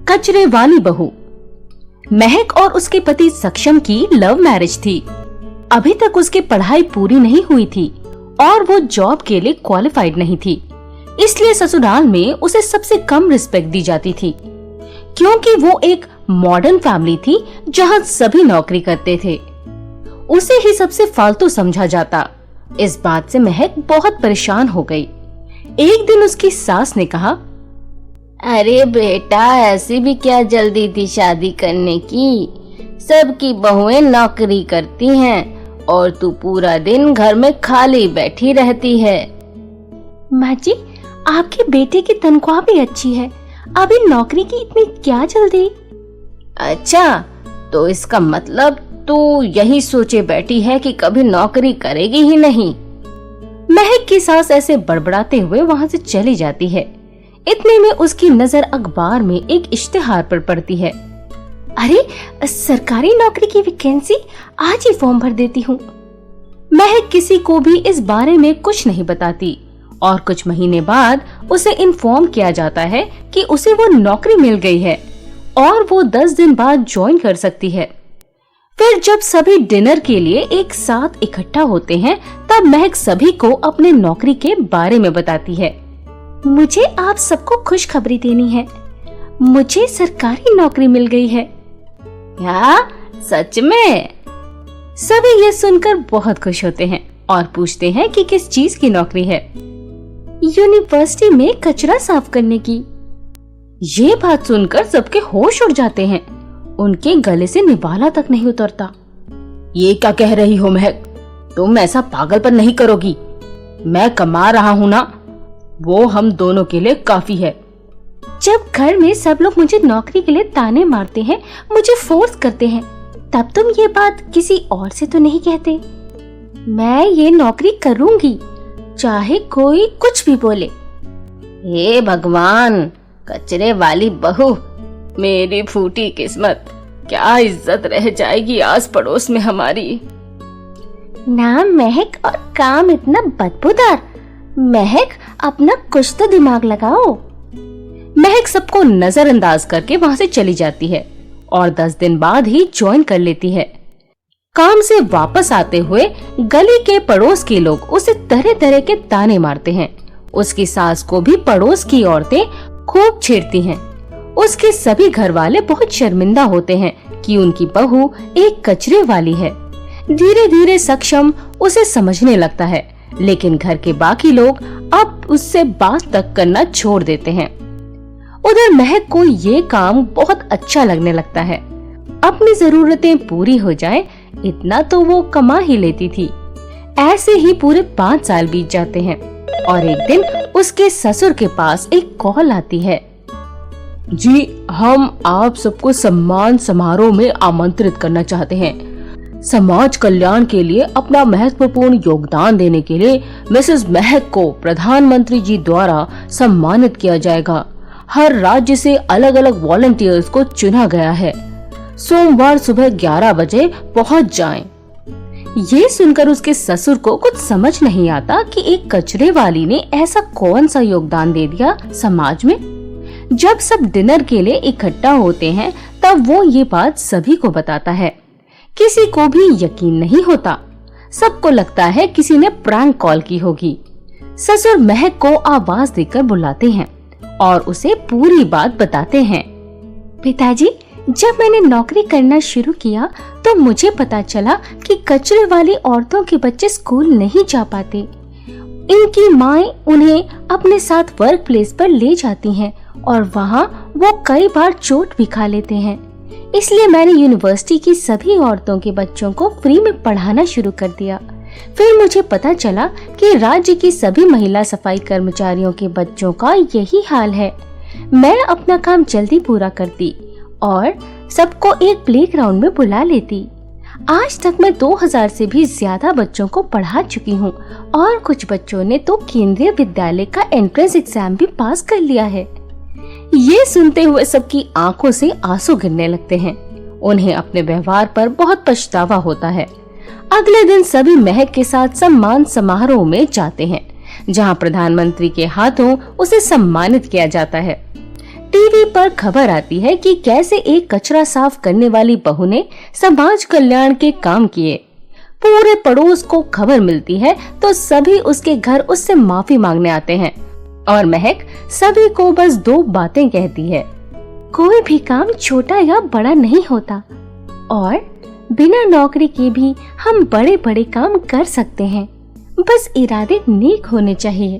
कचरे वाली बहू। महक और उसके पति सक्षम की लव मैरिज थी। अभी तक उसकी पढ़ाई पूरी नहीं हुई थी और वो जॉब के लिए क्वालिफाइड नहीं थी, इसलिए ससुराल में उसे सबसे कम रिस्पेक्ट दी जाती थी, क्योंकि वो एक मॉडर्न फैमिली थी जहां सभी नौकरी करते थे। उसे ही सबसे फालतू समझा जाता। इस बात से महक बहुत परेशान हो गई। एक दिन उसकी सास ने कहा, अरे बेटा, ऐसी भी क्या जल्दी थी शादी करने की? सबकी बहुएं नौकरी करती हैं और तू पूरा दिन घर में खाली बैठी रहती है। माँ जी, आपके बेटे की तनख्वाह भी अच्छी है, अभी नौकरी की इतनी क्या जल्दी? अच्छा, तो इसका मतलब तू यही सोचे बैठी है कि कभी नौकरी करेगी ही नहीं। महक की सास ऐसे बड़बड़ाते हुए वहाँ से चली जाती है। इतने में उसकी नजर अखबार में एक इश्तिहार पर पड़ती है। अरे, सरकारी नौकरी की वैकेंसी, आज ही फॉर्म भर देती हूँ। महक किसी को भी इस बारे में कुछ नहीं बताती और कुछ महीने बाद उसे इन्फॉर्म किया जाता है कि उसे वो नौकरी मिल गई है और वो 10 दिन बाद ज्वाइन कर सकती है। फिर जब सभी डिनर के लिए एक साथ इकट्ठा होते हैं, तब महक सभी को अपने नौकरी के बारे में बताती है। मुझे आप सबको खुशखबरी देनी है, मुझे सरकारी नौकरी मिल गई है। क्या? सच में? सभी ये सुनकर बहुत खुश होते हैं और पूछते हैं कि किस चीज की नौकरी है। यूनिवर्सिटी में कचरा साफ करने की। ये बात सुनकर सबके होश उड़ जाते हैं। उनके गले से निवाला तक नहीं उतरता। ये क्या कह रही हो महक? तुम ऐसा पागलपन नहीं करोगी। मैं कमा रहा हूँ ना, वो हम दोनों के लिए काफी है। जब घर में सब लोग मुझे नौकरी के लिए ताने मारते हैं, मुझे फोर्स करते हैं, तब तुम ये बात किसी और से तो नहीं कहते? मैं ये नौकरी करूंगी, चाहे कोई कुछ भी बोले। हे भगवान, कचरे वाली बहू, मेरी फूटी किस्मत, क्या इज्जत रह जाएगी आस पड़ोस में हमारी। नाम महक और काम इतना बदबूदार। महक, अपना कुछ तो दिमाग लगाओ। महक सबको नजरअंदाज करके वहाँ से चली जाती है और 10 दिन बाद ही ज्वाइन कर लेती है। काम से वापस आते हुए गली के पड़ोस के लोग उसे तरह तरह के ताने मारते हैं। उसकी सास को भी पड़ोस की औरतें खूब छेड़ती हैं। उसके सभी घर वाले बहुत शर्मिंदा होते हैं कि उनकी बहू एक कचरे वाली है। धीरे धीरे सक्षम उसे समझने लगता है, लेकिन घर के बाकी लोग अब उससे बात तक करना छोड़ देते हैं। उधर महक को ये काम बहुत अच्छा लगने लगता है। अपनी जरूरतें पूरी हो जाएं, इतना तो वो कमा ही लेती थी। ऐसे ही पूरे 5 साल बीत जाते हैं और एक दिन उसके ससुर के पास एक कॉल आती है। जी, हम आप सबको सम्मान समारोह में आमंत्रित करना चाहते हैं। समाज कल्याण के लिए अपना महत्वपूर्ण योगदान देने के लिए मिसेस महक को प्रधानमंत्री जी द्वारा सम्मानित किया जाएगा। हर राज्य से अलग अलग वॉलंटियर्स को चुना गया है। सोमवार सुबह 11 बजे पहुंच जाएं। ये सुनकर उसके ससुर को कुछ समझ नहीं आता कि एक कचरे वाली ने ऐसा कौन सा योगदान दे दिया समाज में। जब सब डिनर के लिए इकट्ठा होते हैं, तब वो ये बात सभी को बताता है। किसी को भी यकीन नहीं होता। सबको लगता है किसी ने प्रैंक कॉल की होगी। ससुर महक को आवाज देकर बुलाते हैं और उसे पूरी बात बताते हैं। पिताजी, जब मैंने नौकरी करना शुरू किया तो मुझे पता चला कि कचरे वाली औरतों के बच्चे स्कूल नहीं जा पाते। इनकी माएं उन्हें अपने साथ वर्क प्लेस पर ले जाती हैं और वहाँ वो कई बार चोट भी खा लेते हैं। इसलिए मैंने यूनिवर्सिटी की सभी औरतों के बच्चों को फ्री में पढ़ाना शुरू कर दिया। फिर मुझे पता चला कि राज्य की सभी महिला सफाई कर्मचारियों के बच्चों का यही हाल है। मैं अपना काम जल्दी पूरा करती और सबको एक प्लेग्राउंड में बुला लेती। आज तक मैं 2000 से भी ज्यादा बच्चों को पढ़ा चुकी हूँ और कुछ बच्चों ने तो केंद्रीय विद्यालय का एंट्रेंस एग्जाम भी पास कर लिया है। ये सुनते हुए सबकी आंखों से आंसू गिरने लगते हैं। उन्हें अपने व्यवहार पर बहुत पछतावा होता है। अगले दिन सभी महक के साथ सम्मान समारोह में जाते हैं, जहां प्रधानमंत्री के हाथों उसे सम्मानित किया जाता है। टीवी पर खबर आती है कि कैसे एक कचरा साफ करने वाली बहू ने समाज कल्याण के काम किए। पूरे पड़ोस को खबर मिलती है तो सभी उसके घर उससे माफी मांगने आते हैं और महक सभी को बस दो बातें कहती है, कोई भी काम छोटा या बड़ा नहीं होता और बिना नौकरी के भी हम बड़े बड़े काम कर सकते हैं, बस इरादे नेक होने चाहिए।